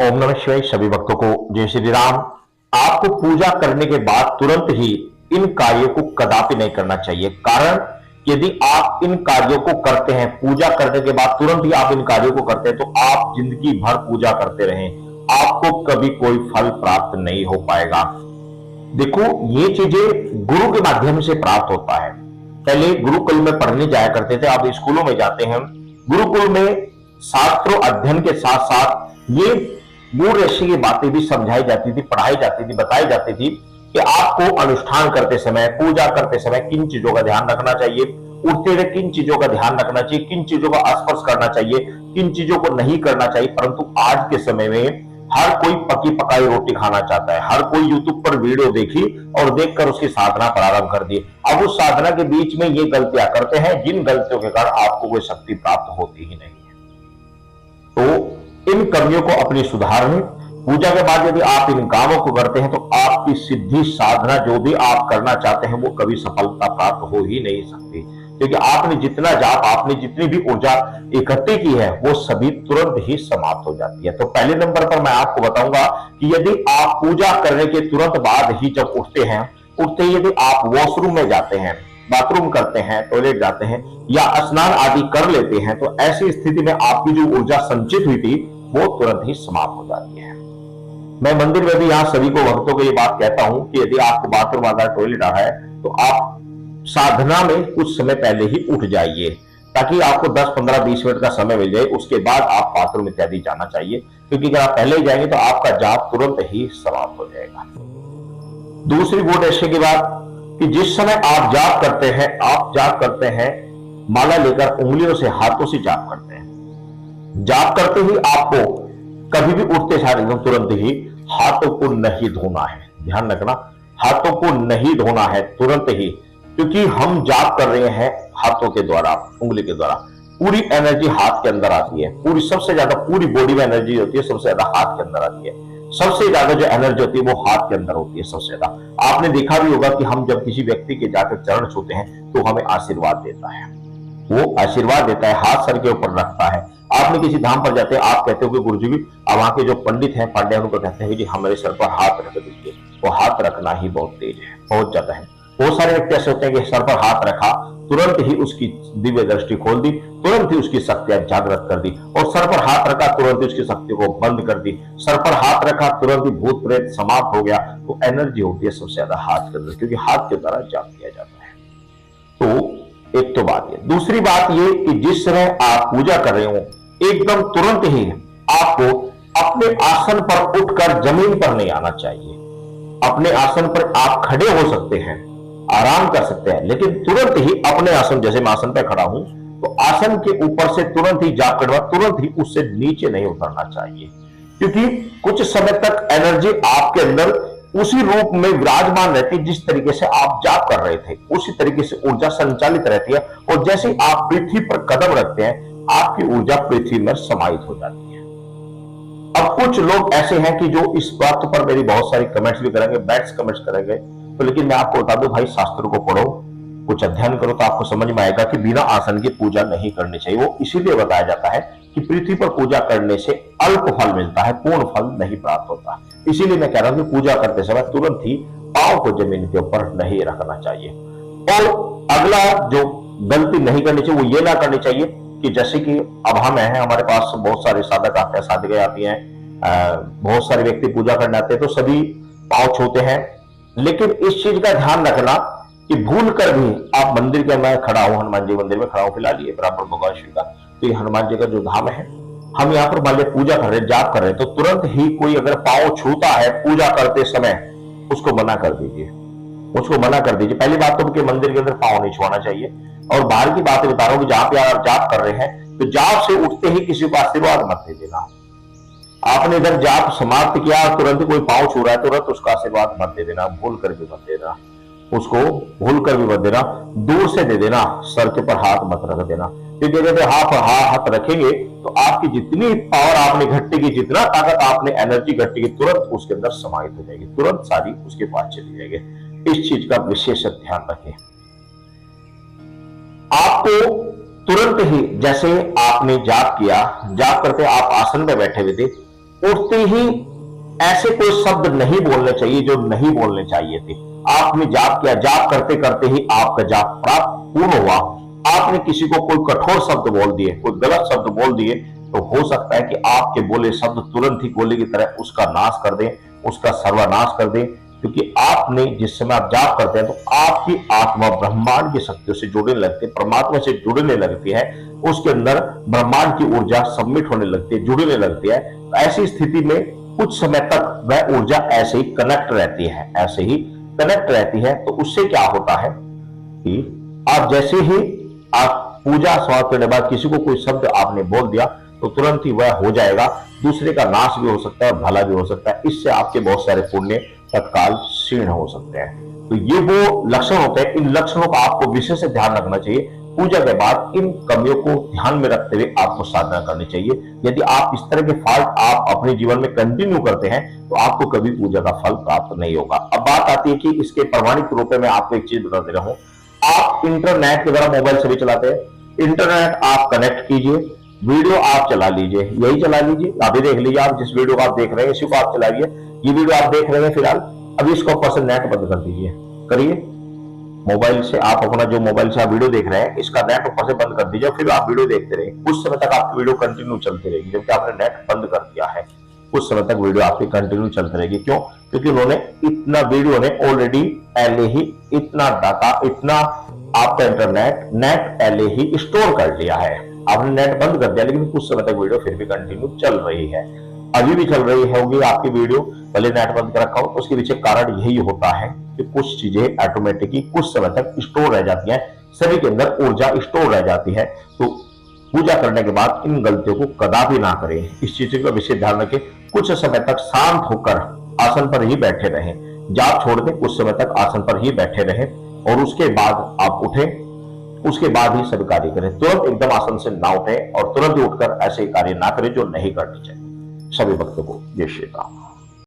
ओम नमः शिवाय। सभी भक्तों को जय श्री राम। आपको पूजा करने के बाद तुरंत ही इन कार्यों को कदापि नहीं करना चाहिए। कारण यदि आप इन कार्यों को करते हैं, पूजा करने के बाद तुरंत ही आप इन कार्यों को करते हैं, तो आप जिंदगी भर पूजा करते रहें, आपको कभी कोई फल प्राप्त नहीं हो पाएगा। देखो, ये चीजें गुरु के माध्यम से प्राप्त होता है। पहले गुरुकुल में पढ़ने जाया करते थे, आप स्कूलों में जाते हैं। गुरुकुल में शास्त्रों अध्ययन के साथ साथ ये मूल ऋषि की बातें भी समझाई जाती थी, पढ़ाई जाती थी, बताई जाती थी कि आपको अनुष्ठान करते समय, पूजा करते समय किन चीजों का ध्यान रखना चाहिए, उठते हुए किन चीजों का ध्यान रखना चाहिए, किन चीजों का स्पर्श करना चाहिए, किन चीजों को नहीं करना चाहिए। परंतु आज के समय में हर कोई पकी पकाई रोटी खाना चाहता है। हर कोई यूट्यूब पर वीडियो देखी और देखकर उसकी साधना प्रारंभ कर दी। अब उस साधना के बीच में ये गलतियां करते हैं जिन गलतियों के कारण आपको कोई शक्ति प्राप्त होती ही नहीं है। तो इन कमियों को अपनी सुधारने, पूजा के बाद यदि आप इन कामों को करते हैं तो आपकी सिद्धि साधना जो भी आप करना चाहते हैं वो कभी सफलता प्राप्त हो ही नहीं सकती। क्योंकि आपने जितना जाप, आपने जितनी भी ऊर्जा इकट्ठी की है वो सभी तुरंत ही समाप्त हो जाती है। तो पहले नंबर पर मैं आपको बताऊंगा कि यदि आप पूजा करने के तुरंत बाद ही जब उठते हैं, उठते ही यदि आप वॉशरूम में जाते हैं, बाथरूम करते हैं, टॉयलेट जाते हैं या स्नान आदि कर लेते हैं, तो ऐसी स्थिति में आपकी जो ऊर्जा संचित हुई थी वो तुरंत ही समाप्त हो जाती है। मैं मंदिर में भी यहाँ सभी को, भक्तों को ये बात कहता हूं कि यदि आपको बाथरूम आ रहा है, टॉयलेट आ रहा है, तो आप साधना में कुछ समय पहले ही उठ जाइए ताकि आपको 10, 15, 20 मिनट का समय मिल जाए। उसके बाद आप बाथरूम इत्यादि जाना चाहिए, क्योंकि अगर आप पहले ही जाएंगे तो आपका जाप तुरंत ही समाप्त हो जाएगा। दूसरी वो ऐसे की बात कि जिस समय आप जाप करते हैं माला लेकर उंगलियों से, हाथों से जाप करते हैं। जाप करते ही आपको कभी भी उठते सार तुरंत ही हाथों को नहीं धोना है। ध्यान रखना, हाथों को नहीं धोना है तुरंत ही, क्योंकि हम जाप कर रहे हैं हाथों के द्वारा, उंगली के द्वारा। पूरी एनर्जी हाथ के अंदर आती है। पूरी, सबसे ज्यादा पूरी बॉडी में एनर्जी होती है, सबसे ज्यादा हाथ के अंदर आती है। सबसे ज्यादा जो एनर्जी होती है वो हाथ के अंदर होती है सबसे ज्यादा। आपने देखा भी होगा कि हम जब किसी व्यक्ति के जाकर चरण छूते हैं तो हमें आशीर्वाद देता है, वो आशीर्वाद देता है, हाथ सर के ऊपर रखता है। आपने किसी धाम पर जाते हैं, आप कहते हो कि गुरुजी भी, अब वहां के जो पंडित हैं, पांड्या, उनको कहते हैं कि हमारे सर पर हाथ रख दीजिए। वो हाथ रखना ही बहुत तेज है, बहुत ज्यादा है। बहुत सारे व्यक्ति ऐसे होते हैं कि सर पर हाथ रखा, तुरंत ही उसकी दिव्य दृष्टि खोल दी, तुरंत ही उसकी शक्तियां जागृत कर दी, और सर पर हाथ रखा तुरंत ही उसकी शक्ति को बंद कर दी। सर पर हाथ रखा तुरंत ही भूत प्रेत समाप्त हो गया। तो एनर्जी होती है सबसे ज्यादा हाथ के अंदर, क्योंकि हाथ के द्वारा जाप किया जाता है। तो एक तो बात ये। दूसरी बात ये कि जिस समय आप पूजा कर रहे हो, एकदम तुरंत ही आपको अपने आसन पर उठकर जमीन पर नहीं आना चाहिए। अपने आसन पर आप खड़े हो सकते हैं, आराम कर सकते हैं, लेकिन तुरंत ही अपने आसन, जैसे मैं आसन पर खड़ा हूं, तो आसन के ऊपर से तुरंत ही जाप करवा, तुरंत ही उससे नीचे नहीं उतरना चाहिए। क्योंकि कुछ समय तक एनर्जी आपके अंदर उसी रूप में विराजमान रहती है जिस तरीके से आप जाप कर रहे थे, उसी तरीके से ऊर्जा संचालित रहती है। और जैसे आप पृथ्वी पर कदम रखते हैं, आपकी ऊर्जा पृथ्वी में समाहित हो जाती है। अब कुछ लोग ऐसे हैं कि जो इस बात पर मेरी बहुत सारी कमेंट्स भी करेंगे, बैड्स कमेंट्स करेंगे, तो लेकिन मैं आपको बता दूं भाई, शास्त्रों को पढ़ो, कुछ अध्ययन करो, तो आपको समझ में आएगा कि बिना आसन की पूजा नहीं करनी चाहिए। वो इसीलिए बताया जाता है कि पृथ्वी पर पूजा करने से अल्प फल मिलता है, पूर्ण फल नहीं प्राप्त होता। इसीलिए मैं कह रहा हूं कि पूजा करते समय तुरंत ही पांव को जमीन के ऊपर नहीं रखना चाहिए। और अगला जो गलती नहीं करनी चाहिए वो ये ना करनी चाहिए कि जैसे कि अब हम हैं, हमारे पास बहुत सारे साधक आते हैं, साधिकाएं आती हैं, बहुत सारे व्यक्ति पूजा करने आते हैं, तो सभी पांव छूते हैं। लेकिन इस चीज का ध्यान रखना कि भूल कर भी आप मंदिर के, मैं खड़ा हूं, हनुमान जी मंदिर में खड़ा हूं फिलहाल, ये बराबर भगवान श्री का, तो ये हनुमान जी का जो धाम है, हम यहाँ पर मान लिया पूजा कर रहे हैं, जाप कर रहे हैं, तो तुरंत ही कोई अगर पांव छूता है पूजा करते समय, उसको मना कर दीजिए, उसको मना कर दीजिए। पहली बात तो कि मंदिर के अंदर पांव नहीं छुआना चाहिए। और बाहर की बातें बता रहा हूं कि जहां पे आप जाप कर रहे हैं, तो जाप से उठते ही किसी को आशीर्वाद मत दे देना। आपने इधर जाप समाप्त किया, तुरंत कोई पांव छू रहा है, तुरंत उसका आशीर्वाद मत दे देना, भूल कर भी मत देना, उसको भूल कर भी मत देना, दूर से दे देना, सर के ऊपर हाथ मत रख देना। क्योंकि अगर हाथ रखेंगे तो आपकी जितनी पावर आपने इकट्ठी की, जितना ताकत आपने एनर्जी इकट्ठी की, तुरंत उसके अंदर समाहित हो जाएगी, तुरंत सारी उसके पास चली जाएगी। इस चीज का विशेष ध्यान रखें। आपको तुरंत ही, जैसे आपने जाप किया, जाप करते आप आसन में बैठे हुए थे, उठते ही ऐसे कोई शब्द नहीं बोलने चाहिए जो नहीं बोलने चाहिए थे। आपने जाप किया, जाप करते करते ही आपका जाप प्राप्त पूर्ण हुआ, आपने किसी को कोई कठोर शब्द बोल दिए, कोई गलत शब्द बोल दिए, तो हो सकता है कि आपके बोले शब्द तुरंत ही गोले की तरह उसका नाश कर दें, उसका सर्वनाश कर दें। क्योंकि आपने जिस समय आप जाप करते हैं तो आपकी आत्मा ब्रह्मांड की शक्तियों से जुड़ने लगती है, परमात्मा से जुड़ने लगती है, उसके अंदर ब्रह्मांड की ऊर्जा सबमिट होने लगती है, जुड़ने लगती है। तो ऐसी स्थिति में कुछ समय तक वह ऊर्जा ऐसे ही कनेक्ट रहती है, ऐसे ही कनेक्ट रहती है। तो उससे क्या होता है कि आप जैसे ही आप पूजा समाप्त करने के बाद किसी को कोई शब्द आपने बोल दिया तो तुरंत ही वह हो जाएगा, दूसरे का नाश भी हो सकता है, भला भी हो सकता है। इससे आपके बहुत सारे पुण्य तत्काल क्षीण हो सकते हैं। तो ये वो लक्षण होते हैं, इन लक्षणों का आपको विशेष ध्यान रखना चाहिए। पूजा के बाद इन कमियों को ध्यान में रखते हुए आपको साधना करनी चाहिए। यदि आप इस तरह के फॉल्ट आप अपने जीवन में कंटिन्यू करते हैं तो आपको कभी पूजा का फल प्राप्त नहीं होगा। अब बात आती है कि इसके प्रमाणिक रूप में मैं आपको एक चीज बता दे रहा हूं। आप इंटरनेट के द्वारा मोबाइल से भी चलाते हैं, इंटरनेट आप कनेक्ट कीजिए, वीडियो आप चला लीजिए, यही चला लीजिए, अभी देख लीजिए, आप जिस वीडियो को आप देख रहे हैं इसी को आप चलाइए। ये वीडियो आप देख रहे हैं फिलहाल, अभी इसको ऊपर से नेट बंद कर दीजिए, करिए। मोबाइल से आप अपना जो मोबाइल से आप वीडियो देख रहे हैं इसका नेट ऊपर से बंद कर दीजिए, फिर आप वीडियो देखते रहिए। कुछ समय तक आपकी वीडियो कंटिन्यू चलती रहेगी, जबकि आपने नेट बंद कर दिया है। कुछ समय तक वीडियो आपकी कंटिन्यू चलती रहेगी। क्यों? क्योंकि उन्होंने इतना वीडियो ने ऑलरेडी पहले ही इतना डाटा, इतना आपका इंटरनेट नेट पहले ही स्टोर कर लिया है। आपने नेट बंद कर दिया लेकिन कुछ समय तक वीडियो फिर भी कंटिन्यू चल रही है, अभी भी चल रही होगी आपकी वीडियो, भले नेट बंद कर रखा हो। उसके पीछे कारण यही होता है कि कुछ चीजें ऑटोमेटिकली कुछ समय तक स्टोर रह जाती हैं, सभी के अंदर ऊर्जा स्टोर रह जाती है। तो पूजा करने के बाद इन गलतियों को कदापि ना करें, इस चीज का विशेष ध्यान रखें। कुछ समय तक शांत होकर आसन पर ही बैठे रहें, जाप छोड़ दें, कुछ समय तक आसन पर ही बैठे रहें और उसके बाद आप उठें, उसके बाद ही सभी कार्य करें। तुरंत एकदम आसन से ना उठें और तुरंत ही उठकर ऐसे कार्य ना करें जो नहीं करने चाहिए। सभी भक्तों को जय श्री राम।